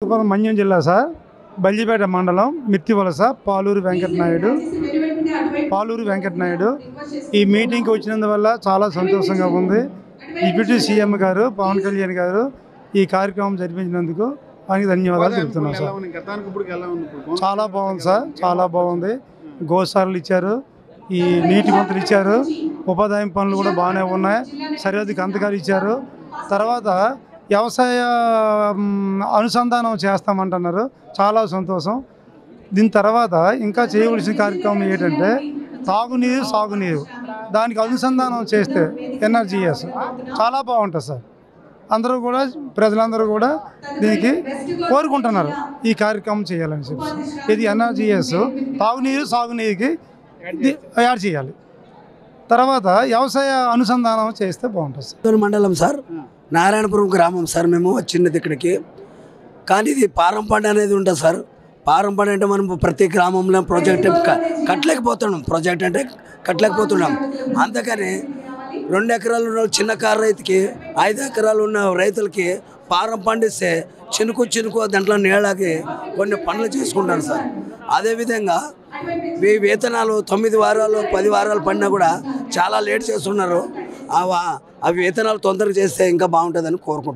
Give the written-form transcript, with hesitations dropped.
మన్యం జిల్లా సార్, బల్జిపేట మండలం, మిత్తివలస, పాలూరు వెంకటనాయుడు. ఈ మీటింగ్కి వచ్చినందువల్ల చాలా సంతోషంగా ఉంది. డిప్యూటీ సీఎం గారు పవన్ కళ్యాణ్ గారు ఈ కార్యక్రమం జరిపించినందుకు ఆయనకి ధన్యవాదాలు తెలుపుతున్నాం సార్. చాలా బాగుంది సార్, చాలా బాగుంది. గోశాలలు ఇచ్చారు, ఈ నీటి గుంతలు ఇచ్చారు, ఉపాధి పనులు కూడా బాగానే ఉన్నాయి, సరిహద్దు కంతకాలు ఇచ్చారు. తర్వాత వ్యవసాయ అనుసంధానం చేస్తామంటున్నారు, చాలా సంతోషం. దీని తర్వాత ఇంకా చేయవలసిన కార్యక్రమం ఏంటంటే తాగునీరు, సాగునీరు, దానికి అనుసంధానం చేస్తే ఎన్ఆర్జీఎస్ చాలా బాగుంటుంది సార్. అందరూ కూడా, ప్రజలందరూ కూడా దీనికి కోరుకుంటున్నారు ఈ కార్యక్రమం చేయాలని చెప్పి. ఇది ఎన్ఆర్జీఎస్ తాగునీరు, సాగునీరుకి యాడ్ చేయాలి. తర్వాత వ్యవసాయ అనుసంధానం చేస్తే బాగుంటుంది సార్. మండలం సార్, నారాయణపురం గ్రామం సార్. మేము వచ్చినది ఇక్కడికి. కానీ ఇది పారంపంట అనేది ఉంటుంది సార్. పారంపంట అంటే మనం ప్రతి గ్రామంలో ప్రాజెక్ట్ కట్టలేకపోతున్నాం. ప్రాజెక్ట్ అంటే కట్టలేకపోతున్నాం. అందుకని 2 ఎకరాలు ఉన్న చిన్న కారు రైతుకి, 5 ఎకరాలు ఉన్న రైతులకి పారం పండిస్తే చినుకు దాంట్లో నీళ్ళకి కొన్ని పనులు చేసుకుంటారు సార్. అదేవిధంగా వేతనాలు 9 వారాలు 10 వారాలు పడినా కూడా చాలా లేట్ చేస్తున్నారు. అవి వేతనాలు తొందరగా చేస్తే ఇంకా బాగుంటుందని కోరుకుంటున్నారు.